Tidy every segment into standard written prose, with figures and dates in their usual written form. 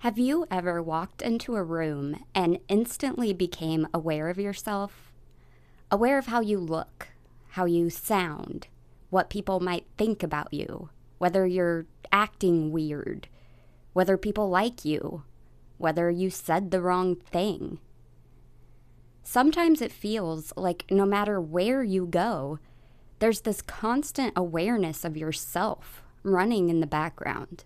Have you ever walked into a room and instantly became aware of yourself? Aware of how you look, how you sound, what people might think about you, whether you're acting weird, whether people like you, whether you said the wrong thing. Sometimes it feels like no matter where you go, there's this constant awareness of yourself running in the background.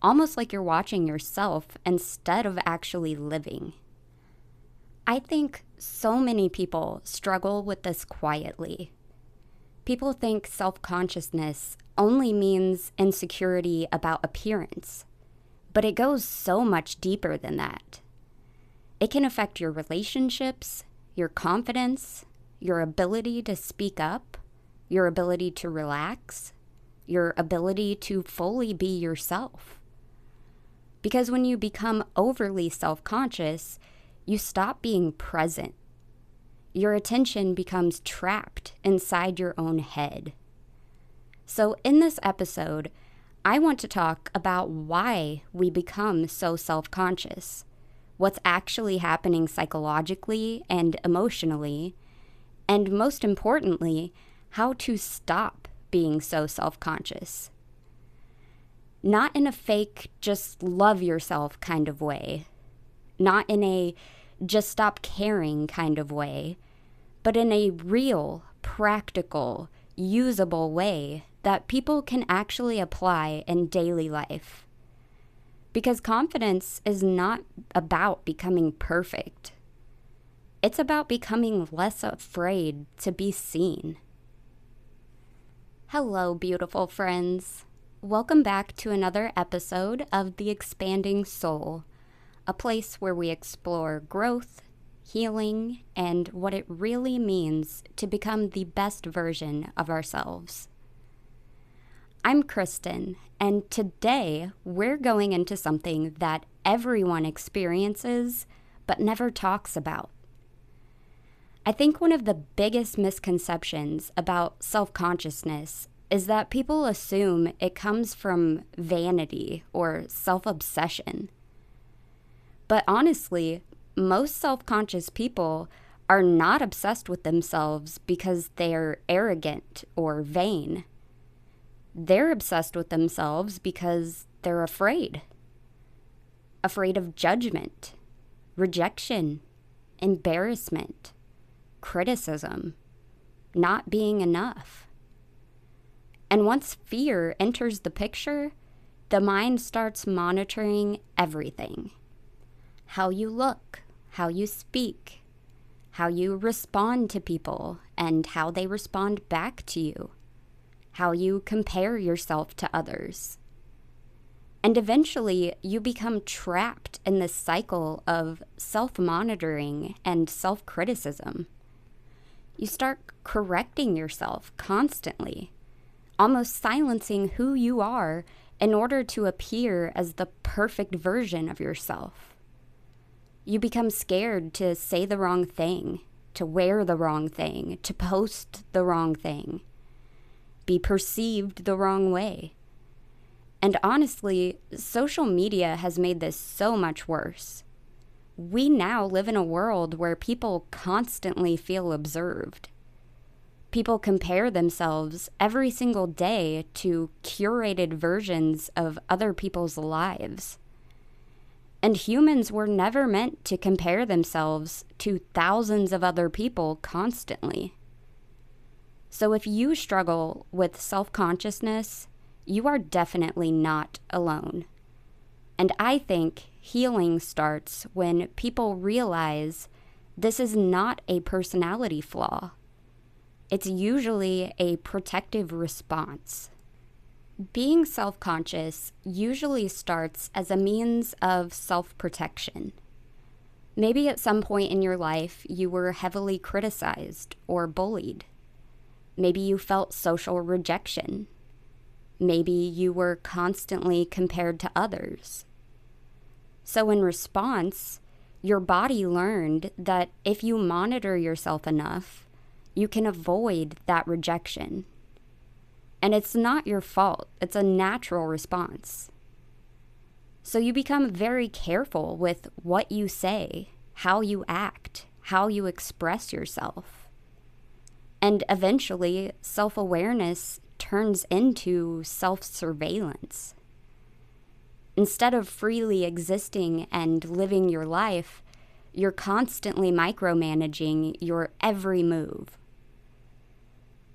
Almost like you're watching yourself instead of actually living. I think so many people struggle with this quietly. People think self-consciousness only means insecurity about appearance, but it goes so much deeper than that. It can affect your relationships, your confidence, your ability to speak up, your ability to relax, your ability to fully be yourself. Because when you become overly self-conscious, you stop being present. Your attention becomes trapped inside your own head. So in this episode, I want to talk about why we become so self-conscious, what's actually happening psychologically and emotionally, and most importantly, how to stop being so self-conscious. Not in a fake, just love yourself kind of way. Not in a just stop caring kind of way, but in a real, practical, usable way that people can actually apply in daily life. Because confidence is not about becoming perfect. It's about becoming less afraid to be seen. Hello, beautiful friends. Welcome back to another episode of The Expanding Soul, a place where we explore growth, healing, and what it really means to become the best version of ourselves. I'm Kristen, and today we're going into something that everyone experiences but never talks about. I think one of the biggest misconceptions about self-consciousness is that people assume it comes from vanity or self-obsession. But honestly, most self-conscious people are not obsessed with themselves because they're arrogant or vain. They're obsessed with themselves because they're afraid. Afraid of judgment, rejection, embarrassment, criticism, not being enough. And once fear enters the picture, the mind starts monitoring everything. How you look, how you speak, how you respond to people, and how they respond back to you. How you compare yourself to others. And eventually, you become trapped in this cycle of self-monitoring and self-criticism. You start correcting yourself constantly, almost silencing who you are in order to appear as the perfect version of yourself. You become scared to say the wrong thing, to wear the wrong thing, to post the wrong thing, be perceived the wrong way. And honestly, social media has made this so much worse. We now live in a world where people constantly feel observed. People compare themselves every single day to curated versions of other people's lives. And humans were never meant to compare themselves to thousands of other people constantly. So if you struggle with self-consciousness, you are definitely not alone. And I think healing starts when people realize this is not a personality flaw. It's usually a protective response. Being self-conscious usually starts as a means of self-protection. Maybe at some point in your life you were heavily criticized or bullied. Maybe you felt social rejection. Maybe you were constantly compared to others. So in response, your body learned that if you monitor yourself enough, you can avoid that rejection. And it's not your fault. It's a natural response. So you become very careful with what you say, how you act, how you express yourself. And eventually, self-awareness turns into self-surveillance. Instead of freely existing and living your life, you're constantly micromanaging your every move.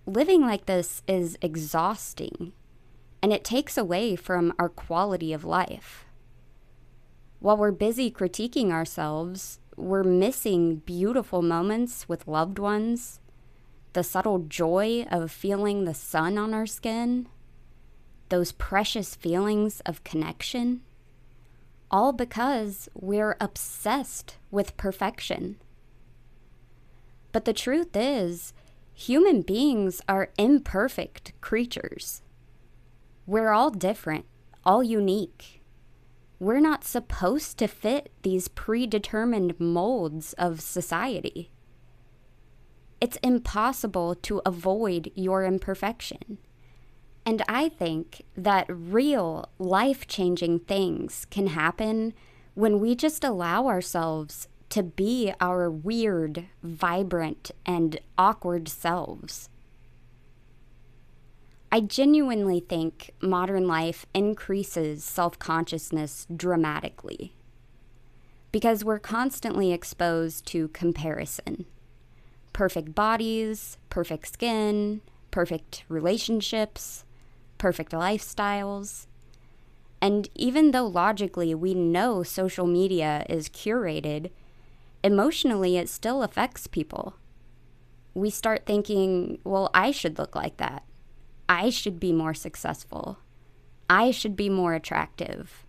Living like this is exhausting, and it takes away from our quality of life. While we're busy critiquing ourselves, we're missing beautiful moments with loved ones, the subtle joy of feeling the sun on our skin, those precious feelings of connection, all because we're obsessed with perfection. But the truth is, human beings are imperfect creatures. We're all different, all unique. We're not supposed to fit these predetermined molds of society. It's impossible to avoid your imperfection. And I think that real life-changing things can happen when we just allow ourselves to be our weird, vibrant, and awkward selves. I genuinely think modern life increases self-consciousness dramatically because we're constantly exposed to comparison. Perfect bodies, perfect skin, perfect relationships, perfect lifestyles. And even though logically we know social media is curated, emotionally it still affects people. We start thinking, well, I should look like that. I should be more successful. I should be more attractive.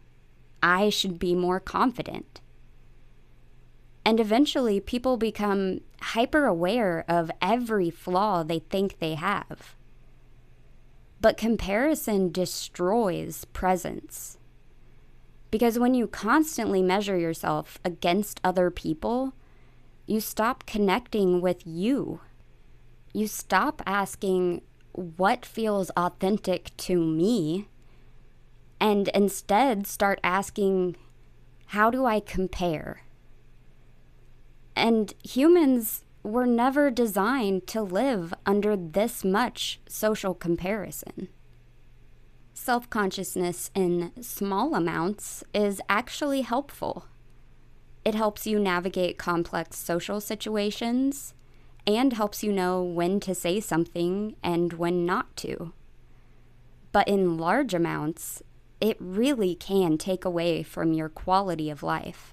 I should be more confident. And eventually people become hyper aware of every flaw they think they have. But comparison destroys presence. Because when you constantly measure yourself against other people, you stop connecting with you. You stop asking, what feels authentic to me? And instead start asking, how do I compare? And humans were never designed to live under this much social comparison. Self-consciousness in small amounts is actually helpful. It helps you navigate complex social situations and helps you know when to say something and when not to. But in large amounts, it really can take away from your quality of life.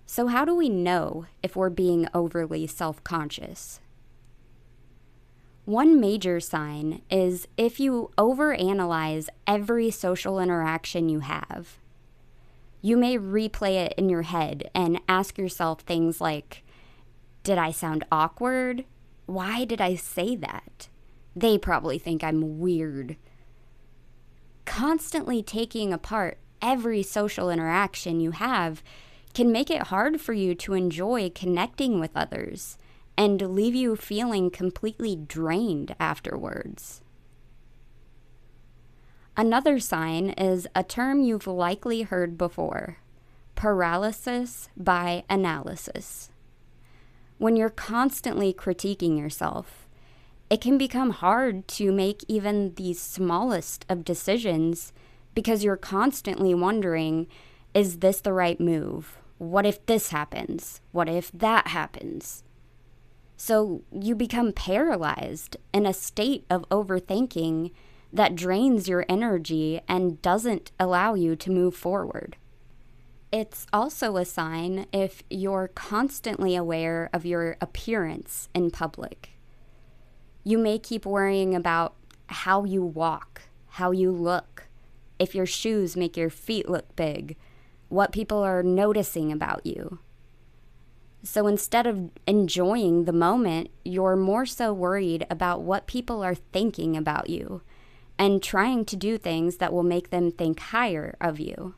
So how do we know if we're being overly self-conscious? One major sign is if you overanalyze every social interaction you have. You may replay it in your head and ask yourself things like, did I sound awkward? Why did I say that? They probably think I'm weird. Constantly taking apart every social interaction you have can make it hard for you to enjoy connecting with others and leave you feeling completely drained afterwards. Another sign is a term you've likely heard before: paralysis by analysis. When you're constantly critiquing yourself, it can become hard to make even the smallest of decisions because you're constantly wondering, is this the right move? What if this happens? What if that happens? So you become paralyzed in a state of overthinking that drains your energy and doesn't allow you to move forward. It's also a sign if you're constantly aware of your appearance in public. You may keep worrying about how you walk, how you look, if your shoes make your feet look big, what people are noticing about you. So instead of enjoying the moment, you're more so worried about what people are thinking about you and trying to do things that will make them think higher of you.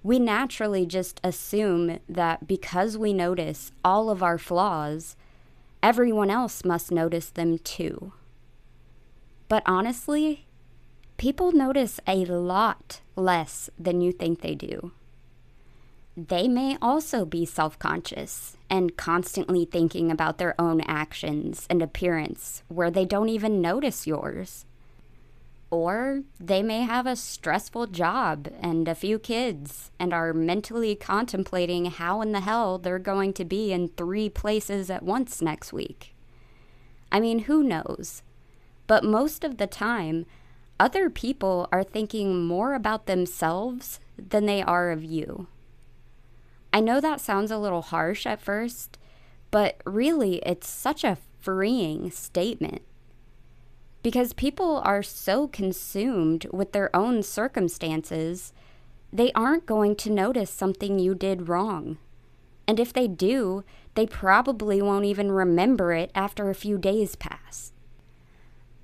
We naturally just assume that because we notice all of our flaws, everyone else must notice them too. But honestly, people notice a lot less than you think they do. They may also be self-conscious and constantly thinking about their own actions and appearance where they don't even notice yours. Or they may have a stressful job and a few kids and are mentally contemplating how in the hell they're going to be in 3 places at once next week. I mean, who knows? But most of the time, other people are thinking more about themselves than they are of you. I know that sounds a little harsh at first, but really it's such a freeing statement. Because people are so consumed with their own circumstances, they aren't going to notice something you did wrong. And if they do, they probably won't even remember it after a few days pass.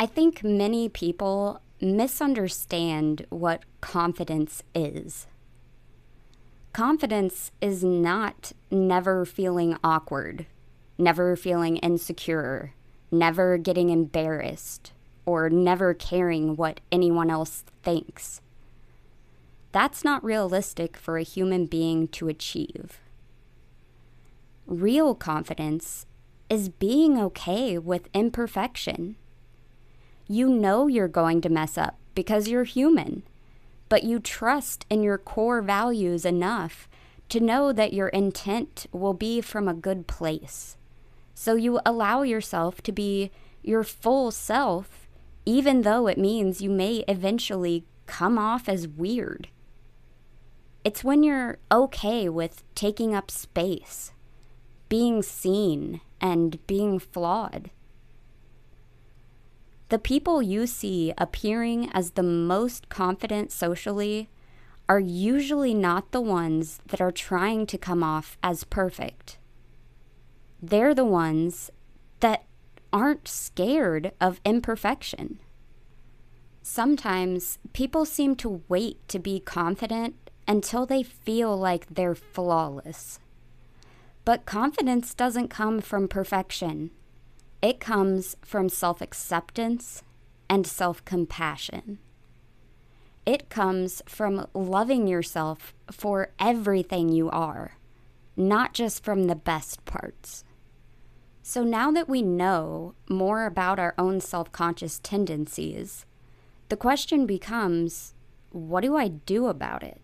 I think many people misunderstand what confidence is. Confidence is not never feeling awkward, never feeling insecure, never getting embarrassed, or never caring what anyone else thinks. That's not realistic for a human being to achieve. Real confidence is being okay with imperfection. You know you're going to mess up because you're human, but you trust in your core values enough to know that your intent will be from a good place. So you allow yourself to be your full self, even though it means you may eventually come off as weird. It's when you're okay with taking up space, being seen, and being flawed. The people you see appearing as the most confident socially are usually not the ones that are trying to come off as perfect. They're the ones that aren't scared of imperfection. Sometimes people seem to wait to be confident until they feel like they're flawless. But confidence doesn't come from perfection. It comes from self-acceptance and self-compassion. It comes from loving yourself for everything you are, not just from the best parts. So now that we know more about our own self-conscious tendencies, the question becomes, what do I do about it?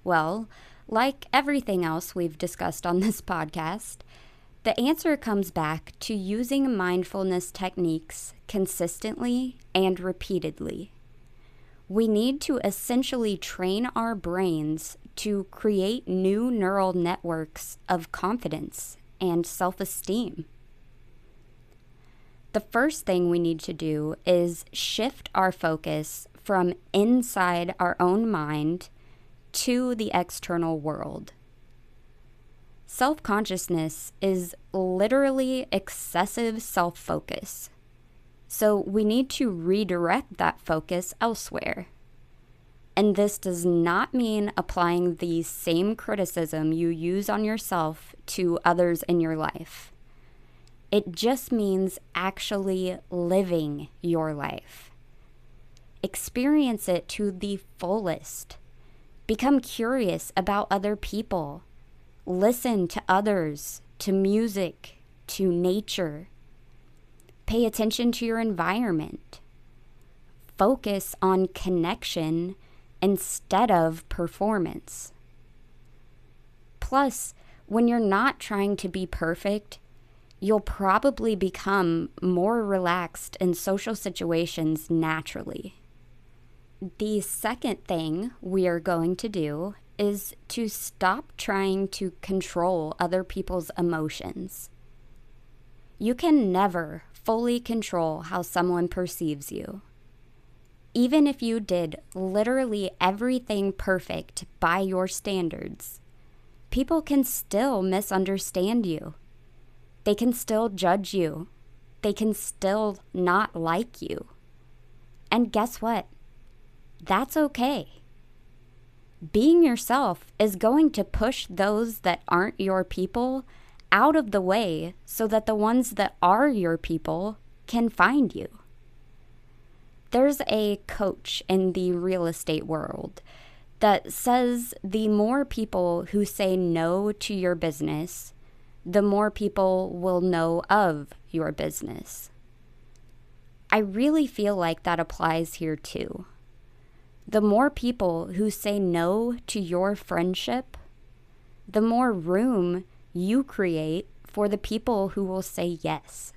Well, like everything else we've discussed on this podcast, the answer comes back to using mindfulness techniques consistently and repeatedly. We need to essentially train our brains to create new neural networks of confidence and self-esteem. The first thing we need to do is shift our focus from inside our own mind to the external world. Self-consciousness is literally excessive self-focus. So we need to redirect that focus elsewhere. And this does not mean applying the same criticism you use on yourself to others in your life. It just means actually living your life. Experience it to the fullest. Become curious about other people. Listen to others, to music, to nature. Pay attention to your environment. Focus on connection instead of performance. Plus, when you're not trying to be perfect, you'll probably become more relaxed in social situations naturally. The second thing we are going to do is to stop trying to control other people's emotions. You can never fully control how someone perceives you. Even if you did literally everything perfect by your standards, people can still misunderstand you. They can still judge you. They can still not like you. And guess what? That's okay. Being yourself is going to push those that aren't your people out of the way so that the ones that are your people can find you. There's a coach in the real estate world that says the more people who say no to your business, the more people will know of your business. I really feel like that applies here too. The more people who say no to your friendship, the more room you create for the people who will say yes.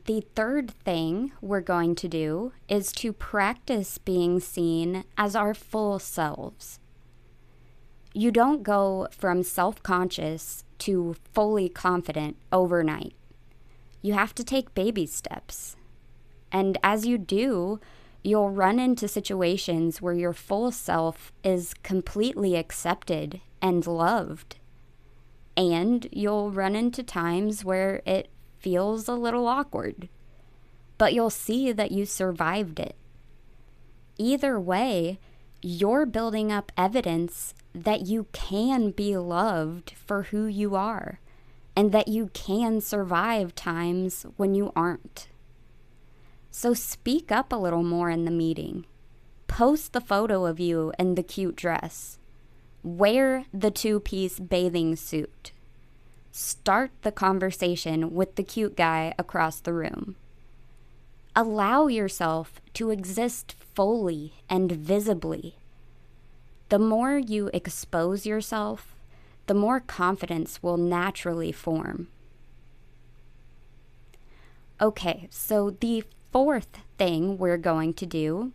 The third thing we're going to do is to practice being seen as our full selves. You don't go from self-conscious to fully confident overnight. You have to take baby steps. And as you do, you'll run into situations where your full self is completely accepted and loved. And you'll run into times where it feels a little awkward, but you'll see that you survived it. Either way, you're building up evidence that you can be loved for who you are, and that you can survive times when you aren't. So speak up a little more in the meeting. Post the photo of you in the cute dress. Wear the 2-piece bathing suit. Start the conversation with the cute guy across the room. Allow yourself to exist fully and visibly. The more you expose yourself, the more confidence will naturally form. Okay, so the fourth thing we're going to do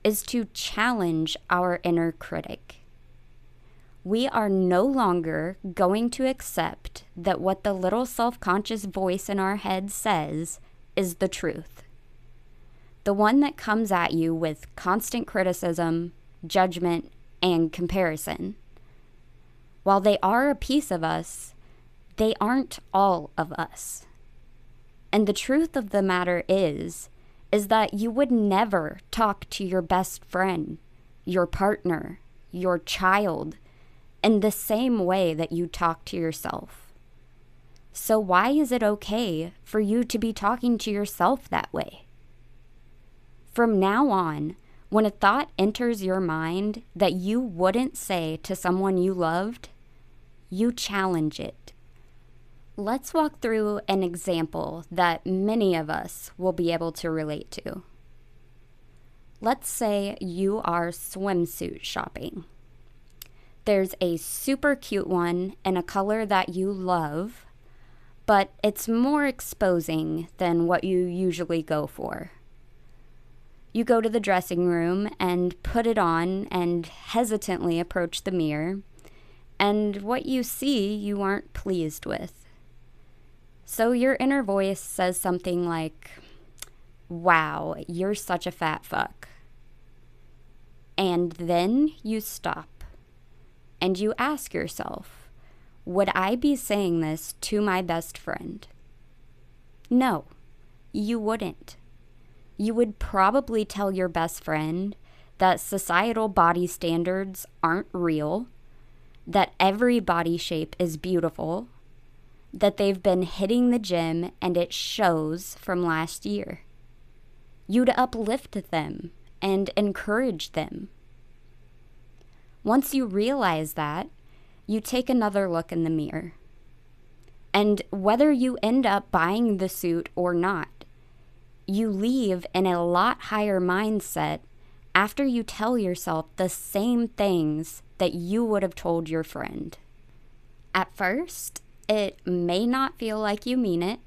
is to challenge our inner critic. We are no longer going to accept that what the little self-conscious voice in our head says is the truth. The one that comes at you with constant criticism, judgment, and comparison. While they are a piece of us, they aren't all of us. And the truth of the matter is that you would never talk to your best friend, your partner, your child, in the same way that you talk to yourself. So why is it okay for you to be talking to yourself that way? From now on, when a thought enters your mind that you wouldn't say to someone you loved, you challenge it. Let's walk through an example that many of us will be able to relate to. Let's say you are swimsuit shopping. There's a super cute one in a color that you love, but it's more exposing than what you usually go for. You go to the dressing room and put it on and hesitantly approach the mirror, and what you see you aren't pleased with. So your inner voice says something like, "Wow, you're such a fat fuck." And then you stop. And you ask yourself, would I be saying this to my best friend? No, you wouldn't. You would probably tell your best friend that societal body standards aren't real, that every body shape is beautiful, that they've been hitting the gym and it shows from last year. You'd uplift them and encourage them. Once you realize that, you take another look in the mirror. And whether you end up buying the suit or not, you leave in a lot higher mindset after you tell yourself the same things that you would have told your friend. At first, it may not feel like you mean it,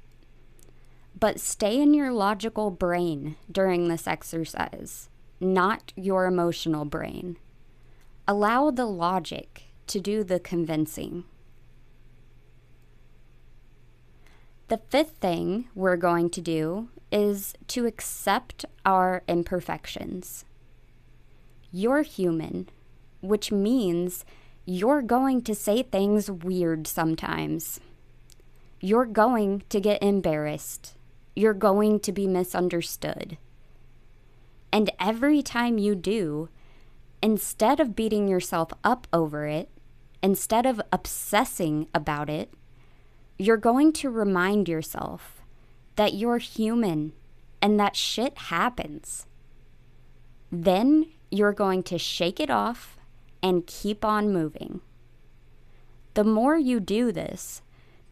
but stay in your logical brain during this exercise, not your emotional brain. Allow the logic to do the convincing. The fifth thing we're going to do is to accept our imperfections. You're human, which means you're going to say things weird sometimes. You're going to get embarrassed. You're going to be misunderstood. And every time you do, instead of beating yourself up over it, instead of obsessing about it, you're going to remind yourself that you're human and that shit happens. Then you're going to shake it off and keep on moving. The more you do this,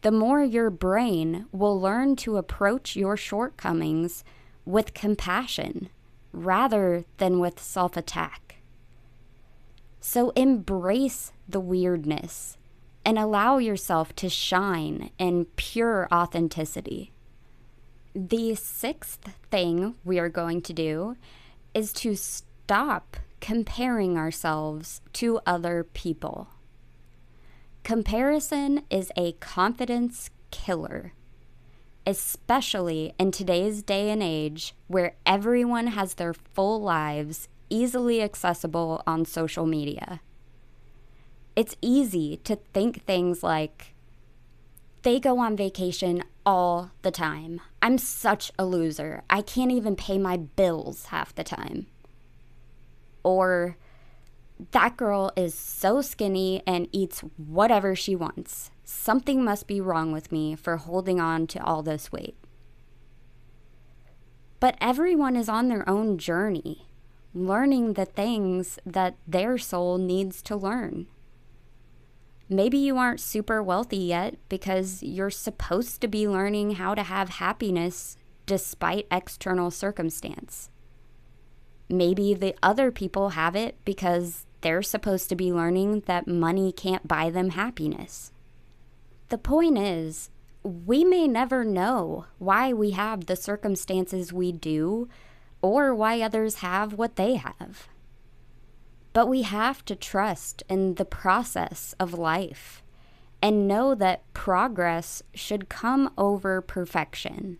the more your brain will learn to approach your shortcomings with compassion rather than with self-attack. So embrace the weirdness and allow yourself to shine in pure authenticity. The sixth thing we are going to do is to stop comparing ourselves to other people. Comparison is a confidence killer, especially in today's day and age where everyone has their full lives easily accessible on social media. It's easy to think things like, they go on vacation all the time. I'm such a loser. I can't even pay my bills half the time. Or, that girl is so skinny and eats whatever she wants. Something must be wrong with me for holding on to all this weight. But everyone is on their own journey, learning the things that their soul needs to learn. Maybe you aren't super wealthy yet because you're supposed to be learning how to have happiness despite external circumstance. Maybe the other people have it because they're supposed to be learning that money can't buy them happiness. The point is, we may never know why we have the circumstances we do or why others have what they have. But we have to trust in the process of life and know that progress should come over perfection.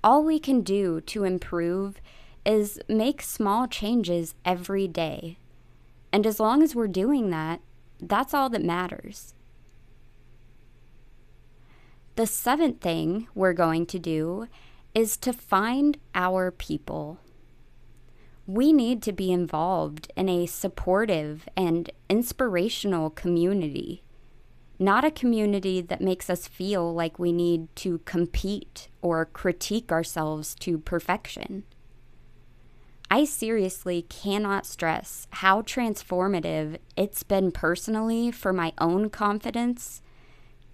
All we can do to improve is make small changes every day. And as long as we're doing that, that's all that matters. The seventh thing we're going to do is to find our people. We need to be involved in a supportive and inspirational community, not a community that makes us feel like we need to compete or critique ourselves to perfection. I seriously cannot stress how transformative it's been personally for my own confidence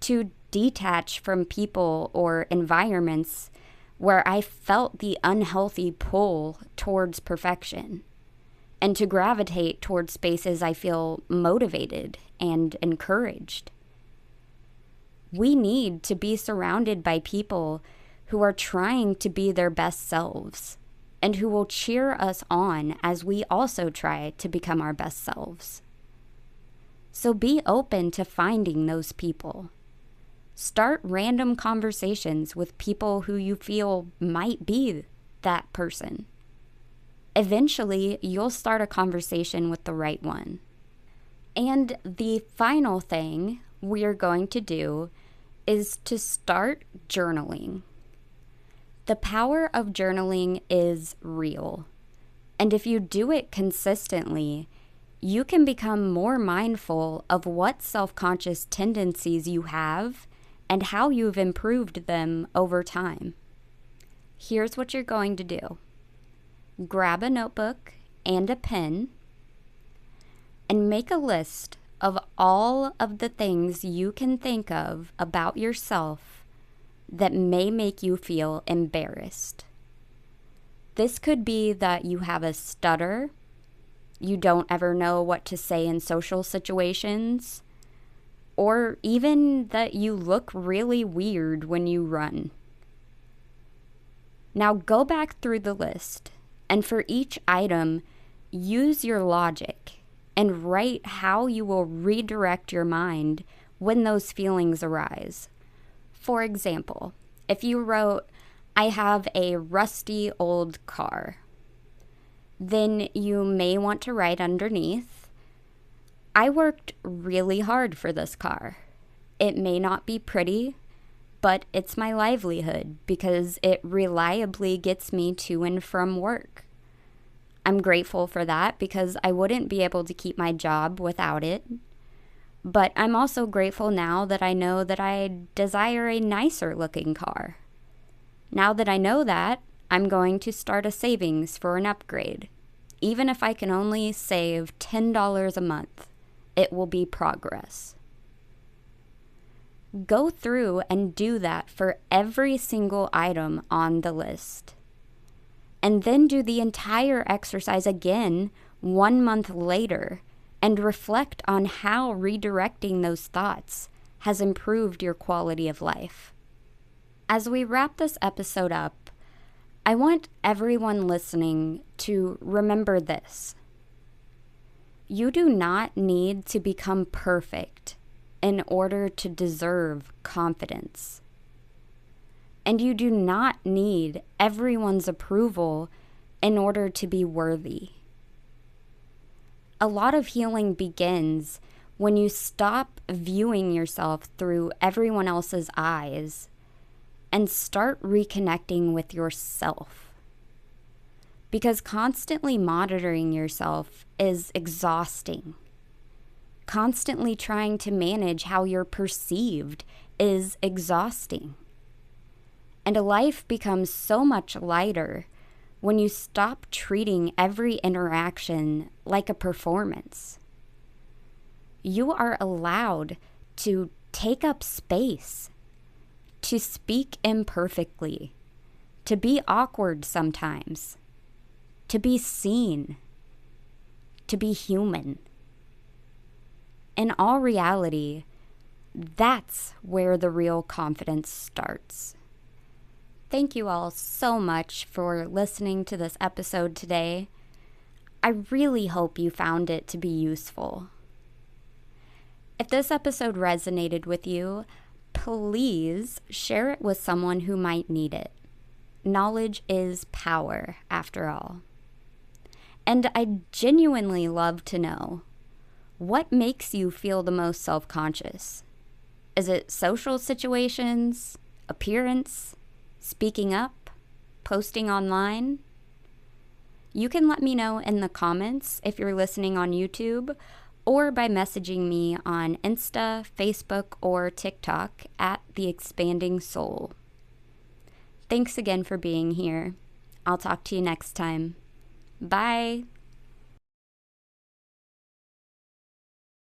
to detach from people or environments where I felt the unhealthy pull towards perfection, and to gravitate towards spaces I feel motivated and encouraged. We need to be surrounded by people who are trying to be their best selves and who will cheer us on as we also try to become our best selves. So be open to finding those people. Start random conversations with people who you feel might be that person. Eventually, you'll start a conversation with the right one. And the final thing we're going to do is to start journaling. The power of journaling is real. And if you do it consistently, you can become more mindful of what self-conscious tendencies you have and how you've improved them over time. Here's what you're going to do. Grab a notebook and a pen and make a list of all of the things you can think of about yourself that may make you feel embarrassed. This could be that you have a stutter, you don't ever know what to say in social situations, or even that you look really weird when you run. Now go back through the list, and for each item, use your logic and write how you will redirect your mind when those feelings arise. For example, if you wrote, I have a rusty old car, then you may want to write underneath, I worked really hard for this car. It may not be pretty, but it's my livelihood because it reliably gets me to and from work. I'm grateful for that because I wouldn't be able to keep my job without it. But I'm also grateful now that I know that I desire a nicer looking car. Now that I know that, I'm going to start a savings for an upgrade. Even if I can only save $10 a month, it will be progress. Go through and do that for every single item on the list. And then do the entire exercise again 1 month later and reflect on how redirecting those thoughts has improved your quality of life. As we wrap this episode up, I want everyone listening to remember this. You do not need to become perfect in order to deserve confidence. And you do not need everyone's approval in order to be worthy. A lot of healing begins when you stop viewing yourself through everyone else's eyes and start reconnecting with yourself. Because constantly monitoring yourself is exhausting. Constantly trying to manage how you're perceived is exhausting. And a life becomes so much lighter when you stop treating every interaction like a performance. You are allowed to take up space, to speak imperfectly, to be awkward sometimes, to be seen, to be human. In all reality, that's where the real confidence starts. Thank you all so much for listening to this episode today. I really hope you found it to be useful. If this episode resonated with you, please share it with someone who might need it. Knowledge is power, after all. And I'd genuinely love to know, what makes you feel the most self-conscious? Is it social situations, appearance, speaking up, posting online? You can let me know in the comments if you're listening on YouTube, or by messaging me on Insta, Facebook, or TikTok at The Expanding Soul. Thanks again for being here. I'll talk to you next time. Bye.